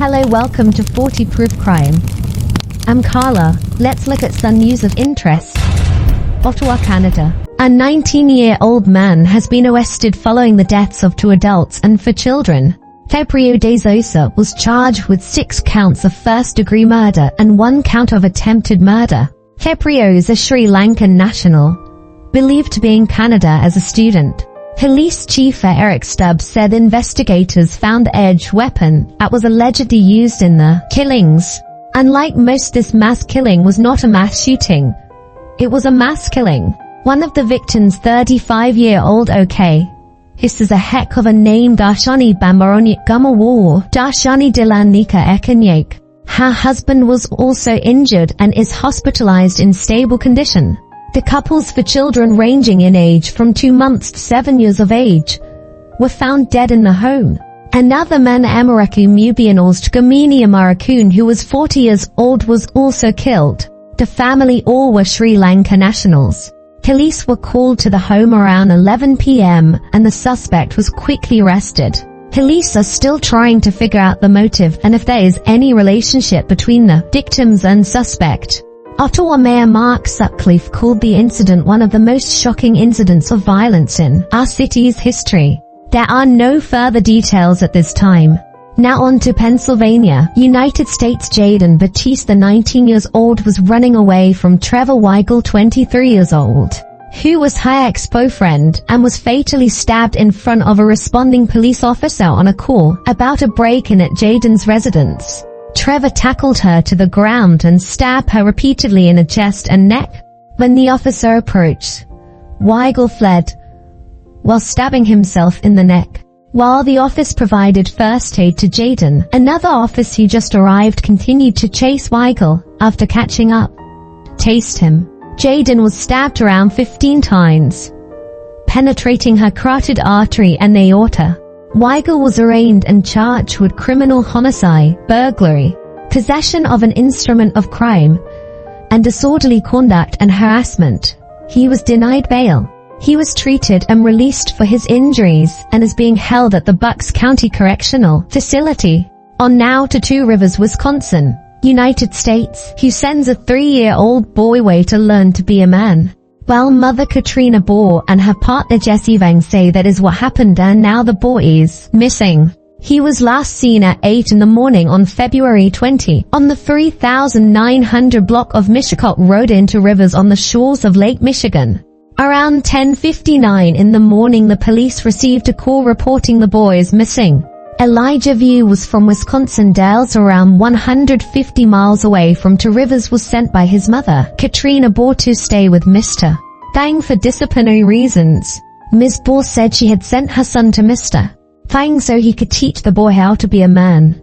Hello, welcome to 40 Proof Crime. I'm Carla. Let's look at some news of interest. Ottawa, Canada. A 19-year-old man has been arrested following the deaths of 2 adults and 4 children. Fabio De Sousa was charged with 6 counts of first-degree murder and 1 count of attempted murder. Fabio is a Sri Lankan national, believed to be in Canada as a student. Police Chief Eric Stubbs said investigators found the edged weapon that was allegedly used in the killings. Unlike most, this mass killing was not a mass shooting. It was a mass killing. One of the victims, 35-year-old OK. This is a heck of a name, Darshani Bambaronyik Gumawaw, Darshani Dilanika Ekanyak. Her husband was also injured and is hospitalized in stable condition. The couple's 4 children, ranging in age from 2 months to 7 years of age, were found dead in the home. Another man, Amaraku Mubianals Tgamini Amarakun, who was 40 years old, was also killed. The family all were Sri Lanka nationals. Police were called to the home around 11 p.m. and the suspect was quickly arrested. Police are still trying to figure out the motive and if there is any relationship between the victims and suspect. Ottawa Mayor Mark Sutcliffe called the incident one of the most shocking incidents of violence in our city's history. There are no further details at this time. Now on to Pennsylvania, United States. Jaden Batista, 19 years old, was running away from Trevor Weigel, 23 years old, who was her ex-boyfriend, and was fatally stabbed in front of a responding police officer on a call about a break-in at Jaden's residence. Trevor tackled her to the ground and stabbed her repeatedly in the chest and neck. When the officer approached, Weigel fled while stabbing himself in the neck. While the office provided first aid to Jaden, another officer who just arrived continued to chase Weigel. After catching up, chased him. Jaden was stabbed around 15 times, penetrating her carotid artery and aorta. Weigel was arraigned and charged with criminal homicide, burglary, possession of an instrument of crime, and disorderly conduct and harassment. He was denied bail. He was treated and released for his injuries and is being held at the Bucks County Correctional Facility. On now to Two Rivers, Wisconsin, United States, who sends a 3-year-old boy away to learn to be a man. While mother Katrina Bohr and her partner Jesse Vang say that is what happened and now the boy is missing. He was last seen at 8 in the morning on February 20 on the 3900 block of Mishicot Road in Two Rivers on the shores of Lake Michigan. Around 10:59 in the morning, the police received a call reporting the boy is missing. Elijah View was from Wisconsin Dells, around 150 miles away from Two Rivers, was sent by his mother, Katrina Bohr, to stay with Mr. Fang for disciplinary reasons. Ms. Bohr said she had sent her son to Mr. Fang so he could teach the boy how to be a man.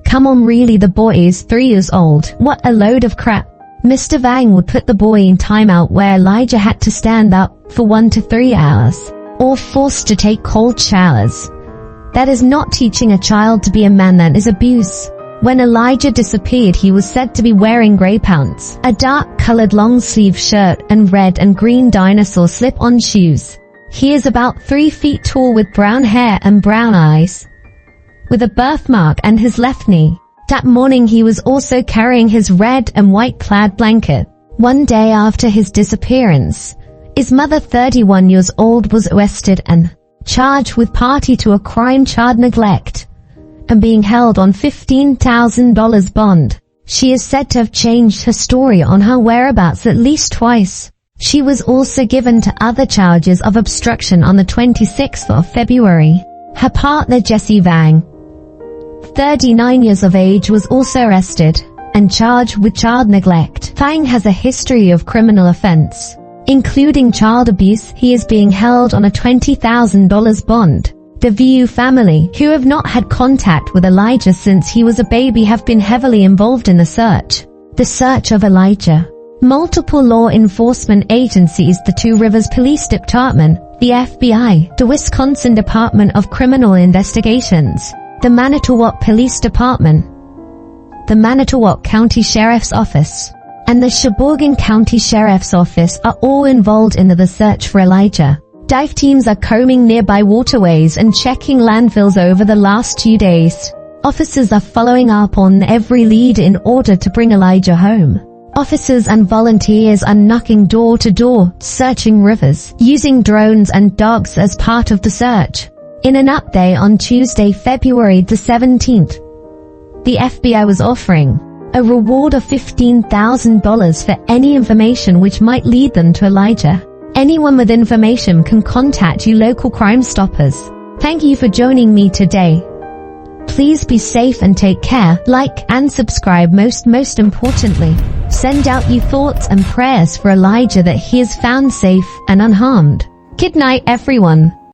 Come on, really, the boy is 3 years old. What a load of crap. Mr. Vang would put the boy in timeout where Elijah had to stand up for 1 to 3 hours, or forced to take cold showers. That is not teaching a child to be a man, that is abuse. When Elijah disappeared, he was said to be wearing grey pants, a dark-colored long-sleeve shirt, and red and green dinosaur slip-on shoes. He is about 3 feet tall with brown hair and brown eyes, with a birthmark on his left knee. That morning he was also carrying his red and white plaid blanket. One day after his disappearance, his mother, 31 years old, was arrested and charged with party to a crime, child neglect, and being held on $15,000 bond. She is said to have changed her story on her whereabouts at least twice. She was also given to other charges of obstruction on the 26th of February. Her partner, Jesse Vang, 39 years of age, was also arrested and charged with child neglect. Fang has a history of criminal offense, including child abuse. He is being held on a $20,000 bond. The View family, who have not had contact with Elijah since he was a baby, have been heavily involved in the search of Elijah. Multiple law enforcement agencies, the Two Rivers Police Department, the FBI, the Wisconsin Department of Criminal Investigations, the Manitowoc Police Department, the Manitowoc County Sheriff's Office, and the Sheboygan County Sheriff's Office are all involved in the search for Elijah. Dive teams are combing nearby waterways and checking landfills over the last 2 days. Officers are following up on every lead in order to bring Elijah home. Officers and volunteers are knocking door to door, searching rivers, using drones and dogs as part of the search. In an update on Tuesday, February the 17th, the FBI was offering a reward of $15,000 for any information which might lead them to Elijah. Anyone with information can contact your local Crime Stoppers. Thank you for joining me today. Please be safe and take care. Like and subscribe. Most importantly, send out your thoughts and prayers for Elijah that he is found safe and unharmed. Good night, everyone.